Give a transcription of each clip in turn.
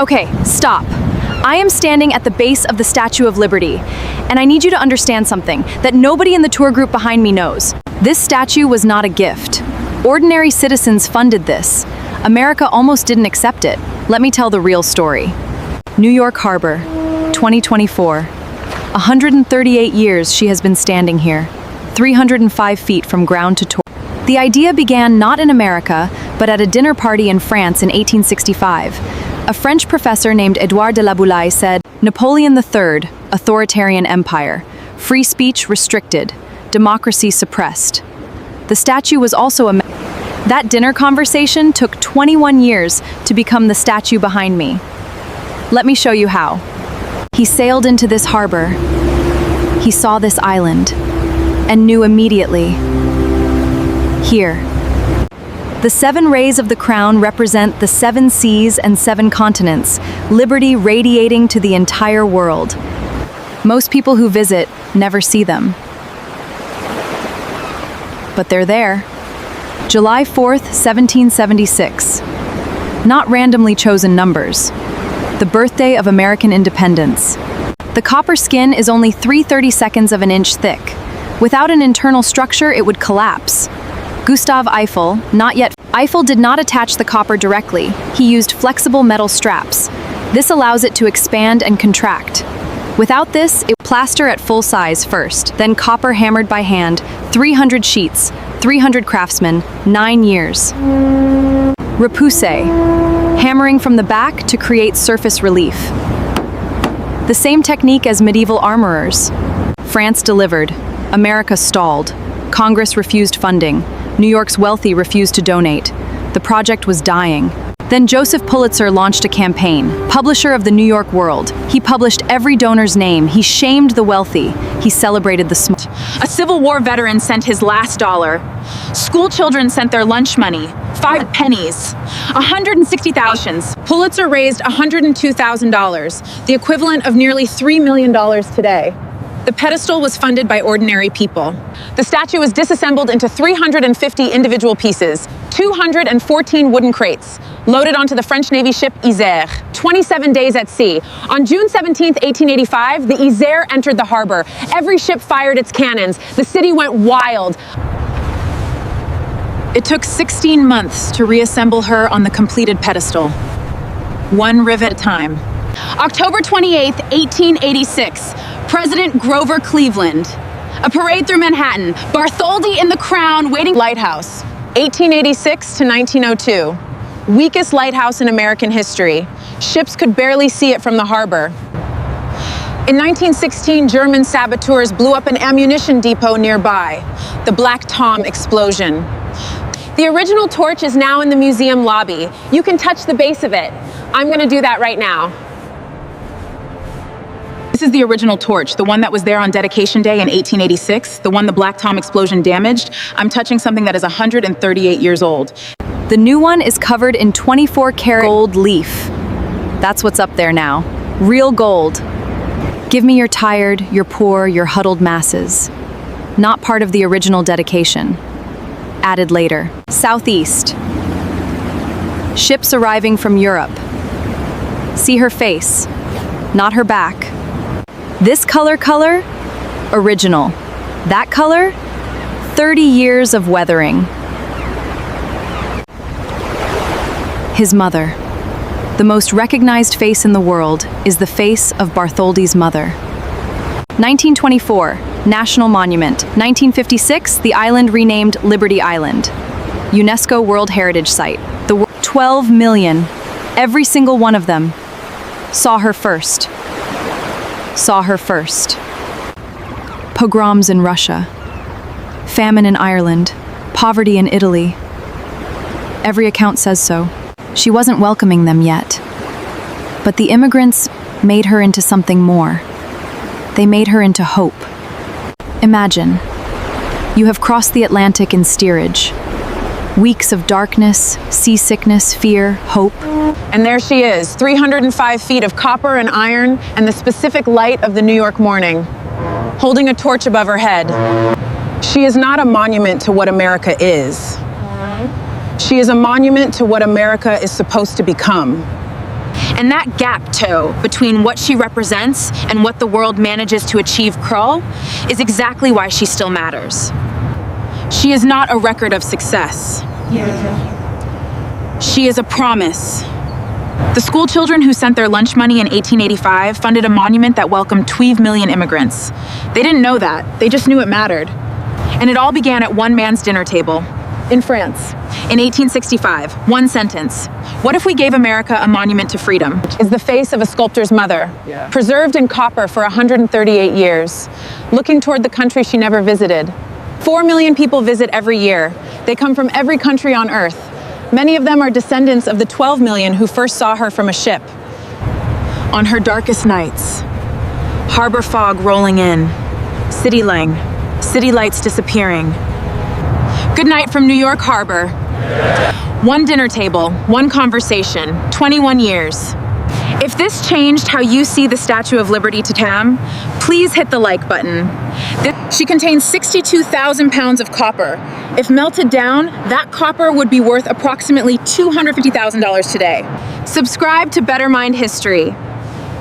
Okay, stop. I am standing at the base of the Statue of Liberty, and I need you to understand something that nobody in the tour group behind me knows. This statue was not a gift. Ordinary citizens funded this. America almost didn't accept it. Let me tell the real story. New York Harbor, 2024. 138 years she has been standing here, 305 feet from ground to door. The idea began not in America, but at a dinner party in France in 1865. A French professor named Édouard de la Boulaye said, Napoleon III, authoritarian empire, free speech restricted, democracy suppressed. The statue was also a... That dinner conversation took 21 years to become the statue behind me. Let me show you how. He sailed into this harbor. He saw this island and knew immediately. Here. The 7 rays of the crown represent the 7 seas and 7 continents, liberty radiating to the entire world. Most people who visit never see them. But they're there. July 4th, 1776. Not randomly chosen numbers. The birthday of American independence. The copper skin is only 3/32 of an inch thick. Without an internal structure, it would collapse. Gustav Eiffel, not yet. Eiffel did not attach the copper directly. He used flexible metal straps. This allows it to expand and contract. Without this, it plaster at full size first, then copper hammered by hand, 300 sheets, 300 craftsmen, 9 years. Repoussé, hammering from the back to create surface relief. The same technique as medieval armorers. France delivered. America stalled. Congress refused funding. New York's wealthy refused to donate. The project was dying. Then Joseph Pulitzer launched a campaign, publisher of the New York World. He published every donor's name. He shamed the wealthy. He celebrated the small. A Civil War veteran sent his last dollar. Schoolchildren sent their lunch money, 5 pennies. 160,000. Pulitzer raised $102,000, the equivalent of nearly $3 million today. The pedestal was funded by ordinary people. The statue was disassembled into 350 individual pieces, 214 wooden crates, loaded onto the French Navy ship Eiffel, 27 days at sea. On June 17, 1885, the Eiffel entered the harbor. Every ship fired its cannons. The city went wild. It took 16 months to reassemble her on the completed pedestal, 1 rivet at a time. October 28, 1886, President Grover Cleveland. A parade through Manhattan, Bartholdi in the crown waiting. Lighthouse, 1886 to 1902. Weakest lighthouse in American history. Ships could barely see it from the harbor. In 1916, German saboteurs blew up an ammunition depot nearby. The Black Tom explosion. The original torch is now in the museum lobby. You can touch the base of it. I'm going to do that right now. This is the original torch, the one that was there on Dedication Day in 1886, the one the Black Tom explosion damaged. I'm touching something that is 138 years old. The new one is covered in 24-karat gold leaf. That's what's up there now. Real gold. Give me your tired, your poor, your huddled masses. Not part of the original dedication. Added later. Southeast. Ships arriving from Europe. See her face, not her back. This color, original. That color, 30 years of weathering. His mother. The most recognized face in the world is the face of Bartholdi's mother. 1924, National Monument. 1956, the island renamed Liberty Island. UNESCO World Heritage Site. 12 million, every single one of them, saw her first. Pogroms in Russia. Famine in Ireland. Poverty in Italy. Every account says so. She wasn't welcoming them yet. But the immigrants made her into something more. They made her into hope. Imagine, you have crossed the Atlantic in steerage. Weeks of darkness, seasickness, fear, hope. And there she is, 305 feet of copper and iron and the specific light of the New York morning, holding a torch above her head. She is not a monument to what America is. She is a monument to what America is supposed to become. And that gap toe between what she represents and what the world manages to achieve curl is exactly why she still matters. She is not a record of success. She is a promise. The schoolchildren who sent their lunch money in 1885 funded a monument that welcomed 12 million immigrants. They didn't know that, they just knew it mattered. And it all began at one man's dinner table in France. In 1865, one sentence. What if we gave America a monument to freedom? Is the face of a sculptor's mother, preserved in copper for 138 years, looking toward the country she never visited. 4 million people visit every year. They come from every country on earth. Many of them are descendants of the 12 million who first saw her from a ship. On her darkest nights, harbor fog rolling in, city lights disappearing. Good night from New York Harbor. One dinner table, one conversation, 21 years. If this changed how you see the Statue of Liberty to Tam, please hit the like button. She contains 62,000 pounds of copper. If melted down, that copper would be worth approximately $250,000 today. Subscribe to Better Mind History.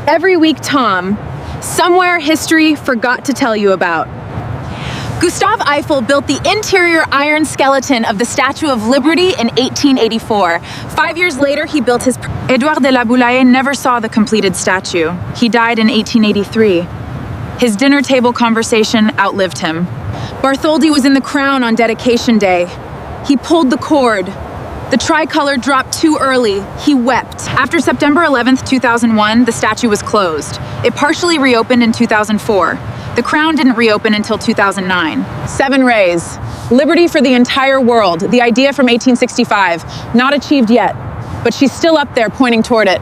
Every week, Tom, somewhere history forgot to tell you about. Gustave Eiffel built the interior iron skeleton of the Statue of Liberty in 1884. 5 years later, he built his... Edouard de la Boulaye never saw the completed statue. He died in 1883. His dinner table conversation outlived him. Bartholdi was in the crown on dedication day. He pulled the cord. The tricolor dropped too early. He wept. After September 11th, 2001, the statue was closed. It partially reopened in 2004. The crown didn't reopen until 2009. 7 rays. Liberty for the entire world. The idea from 1865. Not achieved yet, but she's still up there pointing toward it.